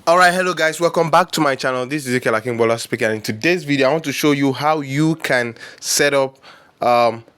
Alright, hello guys, welcome back to my channel. This is Ezekiel Akingbola speaking, and in today's video I want to show you how you can set up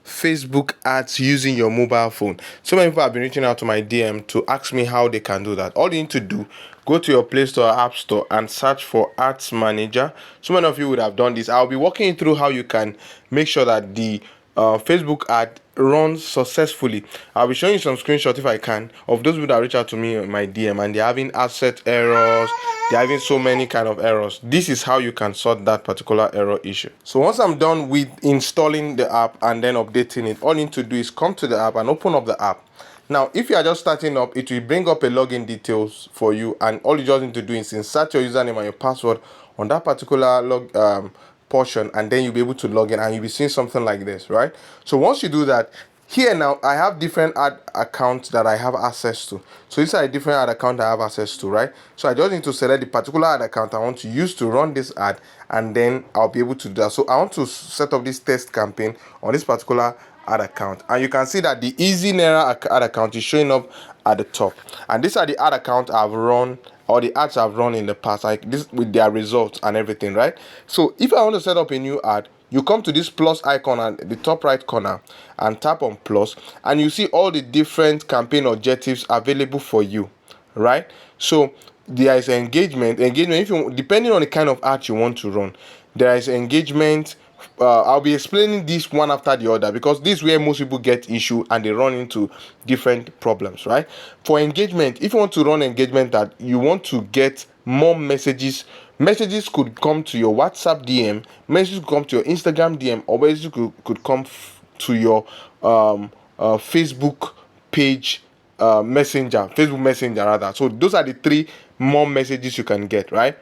Facebook ads using your mobile phone. So many people have been reaching out to my DM to ask me how they can do that. All you need to do, go to your Play Store or App Store and search for Ads Manager. So many of you would have done this. I'll be walking you through how you can make sure that the Facebook ad runs successfully. I'll be showing you some screenshots if I can of those people that reach out to me on my DM and they're having asset errors, they're having so many kind of errors. This is how you can sort that particular error issue. So once I'm done with installing the app and then updating it, all you need to do is come to the app and open up the app. Now, if you are just starting up, it will bring up a login details for you, and all you just need to do is insert your username and your password on that particular portion, and then you'll be able to log in and you'll be seeing something like this, right? So once you do that, here now I have different ad accounts that I have access to. So these are a different ad account I have access to, right? So I just need to select the particular ad account I want to use to run this ad, and then I'll be able to do that. So I want to set up this test campaign on this particular ad account, and you can see that the Easy Naira ad account is showing up at the top, and these are the ad accounts I've run, or the ads I've run in the past, like this, with their results and everything, right? So if I want to set up a new ad, you come to this plus icon at the top right corner and tap on plus, and you see all the different campaign objectives available for you, right? So there is engagement if you, depending on the kind of ad you want to run, there is engagement. I'll be explaining this one after the other because this is where most people get issue and they run into different problems, right? For engagement, if you want to run engagement that you want to get more messages could come to your WhatsApp DM, messages could come to your Instagram DM, or messages could come to your Facebook page, Facebook Messenger rather. So those are the three more messages you can get, right?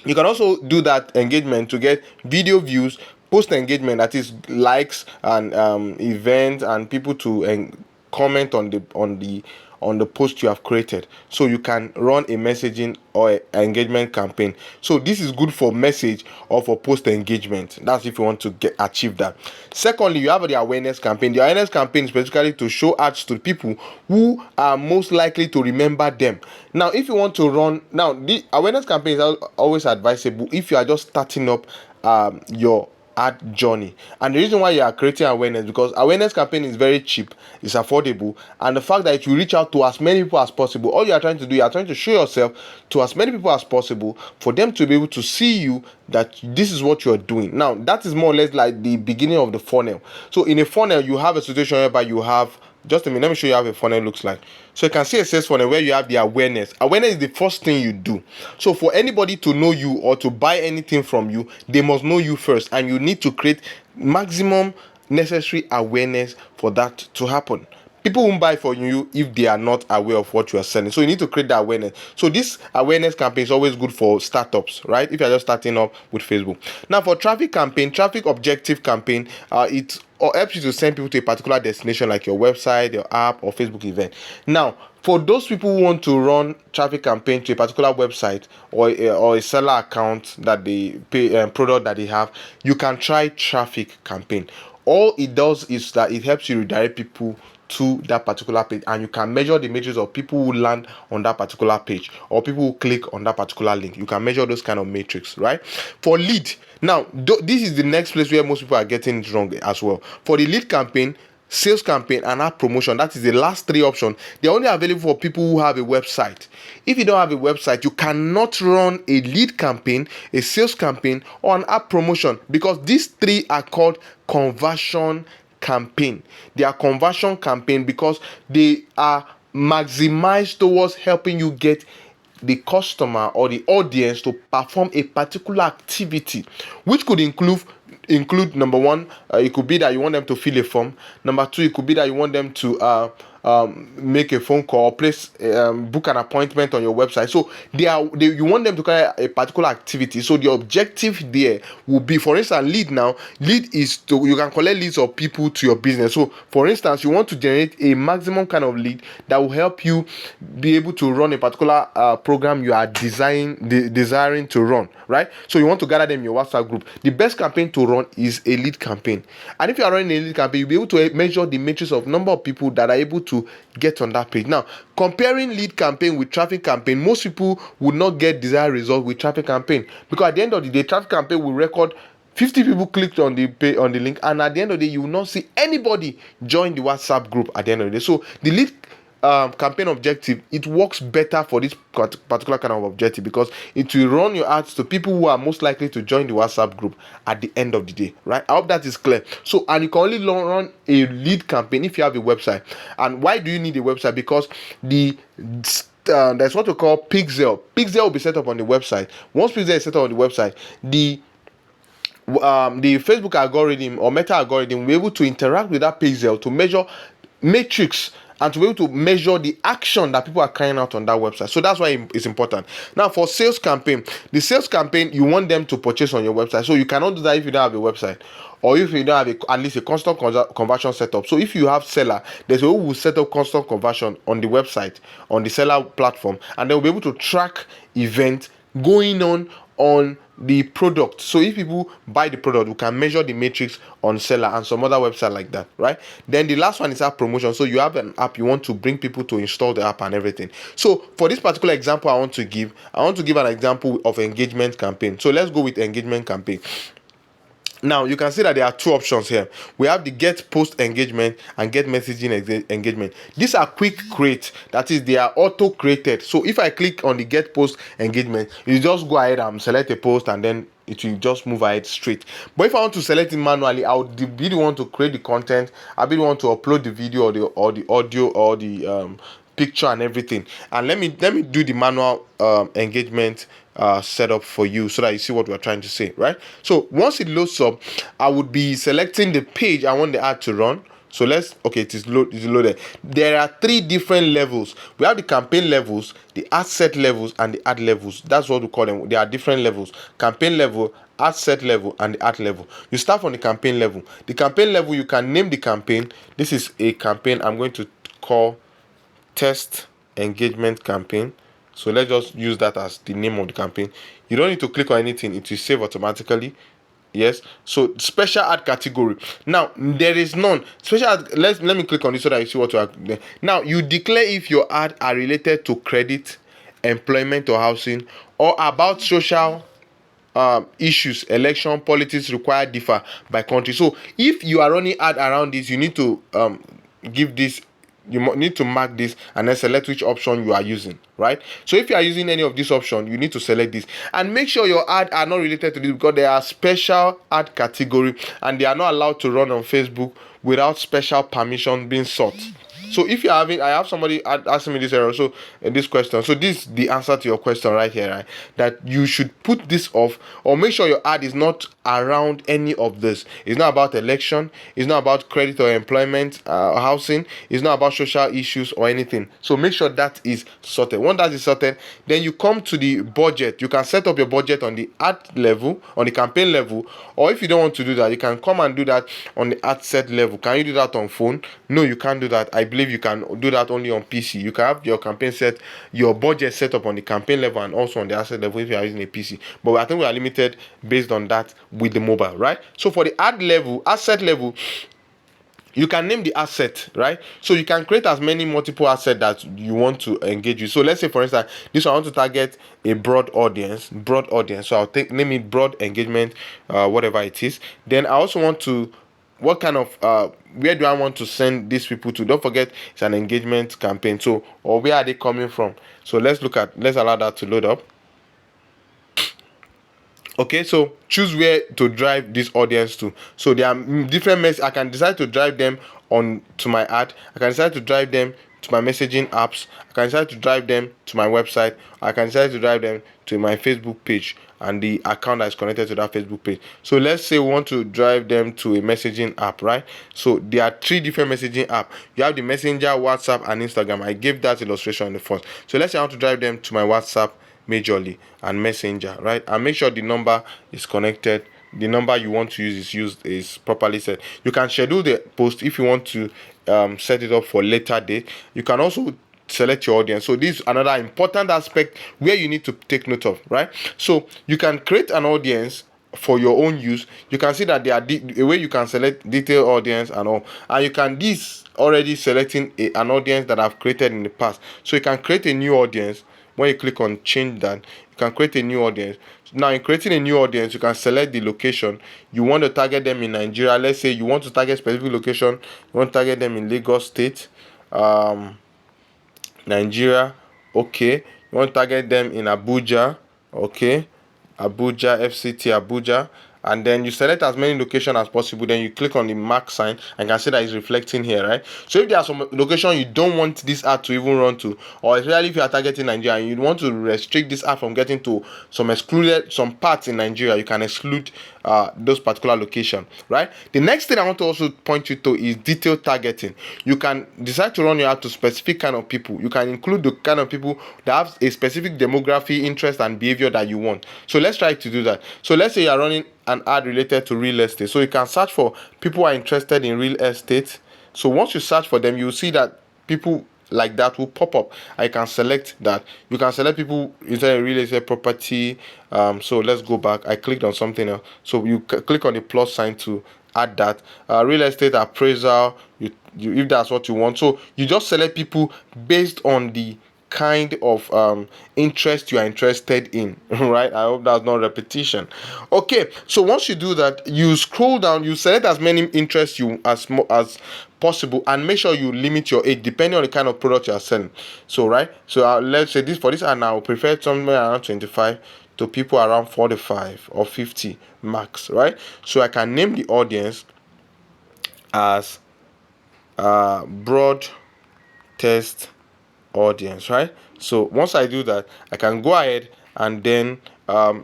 You can also do that engagement to get video views, post engagement, that is likes and events, and people to comment on the post you have created. So you can run a messaging or an engagement campaign. So this is good for message or for post engagement. That's if you want to achieve that. Secondly, you have the awareness campaign. The awareness campaign is specifically to show ads to people who are most likely to remember them. Now, if you want to run, now the awareness campaign is always advisable if you are just starting up your ad journey. And the reason why you are creating awareness, because awareness campaign is very cheap, it's affordable, and the fact that you reach out to as many people as possible. All you are trying to do, you are trying to show yourself to as many people as possible for them to be able to see you, that this is what you are doing. Now that is more or less like the beginning of the funnel. So in a funnel you have a situation whereby you have, just a minute, let me show you how a funnel looks like. So you can see a sales funnel where you have the awareness. Awareness is the first thing you do. So for anybody to know you or to buy anything from you, they must know you first, and you need to create maximum necessary awareness for that to happen. People won't buy from you if they are not aware of what you are selling. So you need to create the awareness. So this awareness campaign is always good for startups, right? If you're just starting up with Facebook. Now for traffic campaign, traffic objective campaign, it helps you to send people to a particular destination like your website, your app, or Facebook event. Now, for those people who want to run traffic campaign to a particular website or a seller account that they pay, product that they have, you can try traffic campaign. All it does is that it helps you redirect people to that particular page, and you can measure the metrics of people who land on that particular page or people who click on that particular link. You can measure those kind of metrics, right? For lead, now this is the next place where most people are getting it wrong as well. For the lead campaign, sales campaign, and app promotion, that is the last three options, they're only available for people who have a website. If you don't have a website, you cannot run a lead campaign, a sales campaign, or an app promotion, because these three are called conversion campaign. They are conversion campaign because they are maximized towards helping you get the customer or the audience to perform a particular activity, which could include number one, it could be that you want them to fill a form. Number two, it could be that you want them to make a phone call, book an appointment on your website. So you want them to carry a particular activity. So the objective there will be, for instance, lead is to, you can collect leads of people to your business. So for instance, you want to generate a maximum kind of lead that will help you be able to run a particular program you are desiring to run, right? So you want to gather them in your WhatsApp group. The best campaign to run is a lead campaign, and if you are running a lead campaign, you'll be able to measure the metrics of number of people that are able to to get on that page. Now, comparing lead campaign with traffic campaign, most people would not get desired result with traffic campaign, because at the end of the day, traffic campaign will record 50 people clicked on the link, and at the end of the day, you will not see anybody join the WhatsApp group at the end of the day. So the lead campaign objective, it works better for this particular kind of objective, because it will run your ads to people who are most likely to join the WhatsApp group at the end of the day, right? I hope that is clear. So, and you can only run a lead campaign if you have a website. And why do you need a website? Because there's what we call pixel will be set up on the website. Once pixel is set up on the website, the Facebook algorithm or Meta algorithm will be able to interact with that pixel to measure metrics and to be able to measure the action that people are carrying out on that website. So that's why it's important. Now, for sales campaign, the sales campaign, you want them to purchase on your website. So you cannot do that if you don't have a website, or if you don't have at least a constant conversion setup. So if you have seller, there's a way we will set up constant conversion on the website, on the seller platform, and they'll be able to track events going on the product. So if people buy the product, we can measure the metrics on seller and some other website like that, right? Then the last one is app promotion. So you have an app, you want to bring people to install the app and everything. So for this particular example, I want to give an example of engagement campaign. So let's go with engagement campaign. Now you can see that there are two options here. We have the get post engagement and get messaging engagement. These are quick create, that is, they are auto created. So if I click on the get post engagement, you just go ahead and select a post, and then it will just move ahead straight. But if I want to select it manually, I would be the one to create the content. I'll be the one to upload the video or the audio or the picture and everything. And let me do the manual engagement setup for you, so that you see what we're trying to say, right? So once it loads up, I would be selecting the page I want the ad to run. So it is loaded. There are 3 different levels. We have the campaign levels, the ad set levels, and the ad levels. That's what we call them. There are different levels: campaign level, ad set level, and the ad level. You start from the campaign level. The campaign level, you can name the campaign. This is a campaign I'm going to call test engagement campaign. So let's just use that as the name of the campaign. You don't need to click on anything, it will save automatically. Yes. So special ad category. Now there is none. Special ad, let me click on this so that you see what you are there. Now you declare if your ad are related to credit, employment or housing, or about social issues, election, politics require differ by country. So if you are running ad around this, you need to give this, you need to mark this and then select which option you are using, right? So if you are using any of these options, you need to select this and make sure your ad are not related to this, because they are special ad category and they are not allowed to run on Facebook without special permission being sought. So if you're having, I have somebody asking me this error, so this question. So this is the answer to your question right here, right? That you should put this off, or make sure your ad is not around any of this. It's not about election. It's not about credit or employment, housing. It's not about social issues or anything. So make sure that is sorted. Once that is sorted, then you come to the budget. You can set up your budget on the ad level, on the campaign level, or if you don't want to do that, you can come and do that on the ad set level. Can you do that on phone? No, you can't do that. I believe you can do that only on PC. You can have your campaign set, your budget set up on the campaign level and also on the asset level if you are using a PC. But I think we are limited based on that with the mobile, right? So for the ad level, asset level, you can name the asset, right? So you can create as many multiple assets that you want to engage with. So let's say, for instance, this one I want to target a broad audience. So I'll name it broad engagement, whatever it is. Then I also want to, what kind of where do I want to send these people to? Don't forget it's an engagement campaign. So, or where are they coming from? So let's allow that to load up. Okay, so choose where to drive this audience to. So there are different I can decide to drive them on to my ad. I can decide to drive them to my messaging apps. I can decide to drive them to my website. I can decide to drive them to my Facebook page and the account that is connected to that Facebook page. So let's say we want to drive them to a messaging app, right? So there are 3 different messaging apps. You have the Messenger, WhatsApp, and Instagram. I gave that illustration in the first. So let's say I want to drive them to my WhatsApp majorly and Messenger, right? And make sure the number is connected. The number you want to use is properly set. You can schedule the post if you want to set it up for later date. You can also select your audience. So this is another important aspect where you need to take note of, right? So you can create an audience for your own use, you can see that there are a way you can select detailed audience and all, and you can this already selecting an audience that I've created in the past. So you can create a new audience. When you click on change that, you can create a new audience. Now in creating a new audience, you can select the location you want to target them in Nigeria. Let's say you want to target specific location, you want to target them in Lagos State, Nigeria. Okay, you want to target them in Abuja. Okay, Abuja, FCT Abuja, and then you select as many locations as possible. Then you click on the mark sign and can see that it's reflecting here, right? So if there are some location you don't want this ad to even run to, or especially if you are targeting Nigeria and you want to restrict this ad from getting to some parts in Nigeria, you can exclude those particular location, right? The next thing I want to also point you to is detailed targeting. You can decide to run your ad to specific kind of people. You can include the kind of people that have a specific demography, interest, and behavior that you want. So let's try to do that. So let's say you are running an ad related to real estate. So you can search for people who are interested in real estate. So once you search for them, you'll see that people like that will pop up. I can select that. You can select people inside a real estate property. So let's go back. I clicked on something else. So you click on the plus sign to add that. Real estate appraisal. You if that's what you want. So you just select people based on the kind of interest you are interested in, right? I hope that's not repetition. Okay, so once you do that, you scroll down, you select as many interests you as possible, and make sure you limit your age depending on the kind of product you are selling. So right, so let's say this for this, and I will prefer somewhere around 25 to people around 45 or 50 max, right? So I can name the audience as broad test audience, right? So once I do that, I can go ahead and then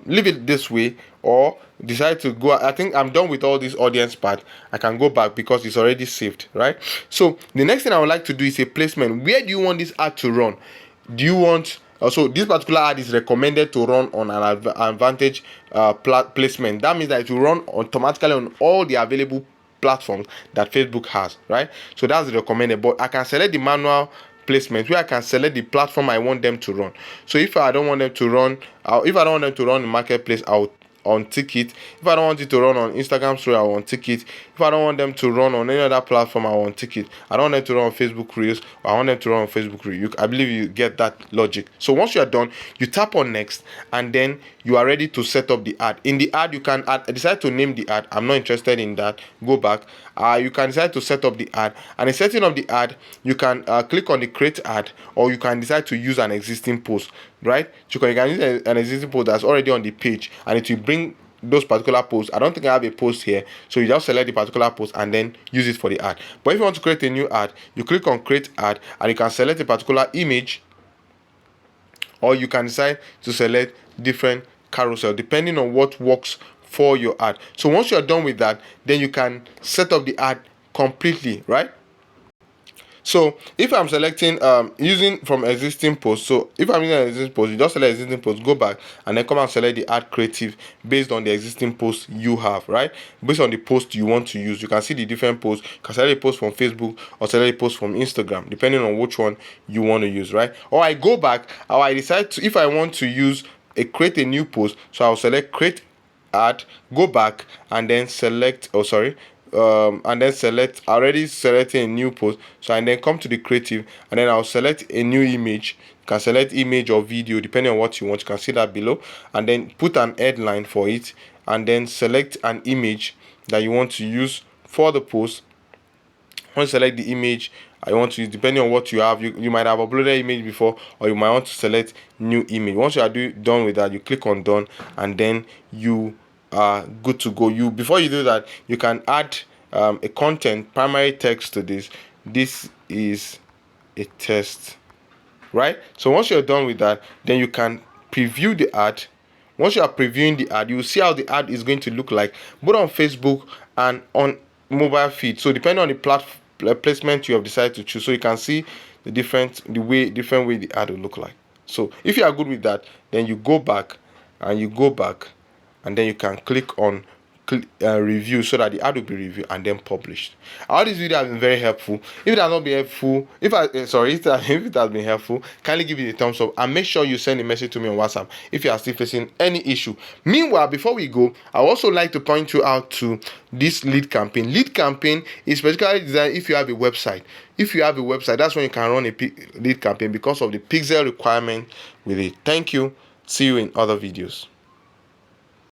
leave it this way, or decide to go. I think I'm done with all this audience part. I can go back because it's already saved, right? So the next thing I would like to do is a placement. Where do you want this ad to run? Do you want also this particular ad is recommended to run on an advantage placement? That means that it will run automatically on all the available platforms that Facebook has, right? So that's recommended, but I can select the manual placement where I can select the platform I want them to run. So if I don't want them to run, in marketplace, I'll untick it. If I don't want it to run on Instagram story, I'll untick it. If I don't want them to run on any other platform, I'll untick it. I don't want them to run on Facebook Reels, I want them to run on Facebook Reels. I believe you get that logic. So once you are done, you tap on next, and then you are ready to set up the ad. In the ad, you can decide to name the ad. I'm not interested in that. Go back. You can decide to set up the ad, and in setting up the ad, you can click on the create ad, or you can decide to use an existing post, right? So you can use an existing post that's already on the page, and it will bring those particular posts. I don't think I have a post here, so you just select the particular post and then use it for the ad. But if you want to create a new ad, you click on create ad, and you can select a particular image, or you can decide to select different carousel depending on what works for your ad. So once you're done with that, then you can set up the ad completely, right? So if I'm selecting using from existing post, so if I'm using an existing post, you just select existing post, go back, and then come and select the ad creative based on the existing post you have, right? Based on the post you want to use, you can see the different posts. You can select a post from Facebook or select a post from Instagram, depending on which one you want to use, right? Or I go back, or I decide to, if I want to use create a new post, so I'll select create ad, go back, and then select, and then select, already selecting a new post, so and then come to the creative, and then I'll select a new image. You can select image or video depending on what you want. You can see that below, and then put an headline for it, and then select an image that you want to use for the post. Once you select the image I want to use, depending on what you have, you might have uploaded image before, or you might want to select new image. Once you are done with that, you click on done, and then you are good to go. Before you do that, you can add a content primary text to this. This is a test, right? So once you're done with that, then you can preview the ad. Once you are previewing the ad, you will see how the ad is going to look like both on Facebook and on mobile feed. So depending on the placement you have decided to choose, so you can see the different way the ad will look like. So if you are good with that, then you go back, and then you can click on review so that the ad will be reviewed and then published. All this video has been very helpful. If it has not been helpful, if it has been helpful, kindly give it a thumbs up and make sure you send a message to me on WhatsApp if you are still facing any issue. Meanwhile, before we go, I would also like to point you out to this lead campaign. Lead campaign is specifically designed if you have a website. If you have a website, that's when you can run a lead campaign because of the pixel requirement with it. Thank you. See you in other videos.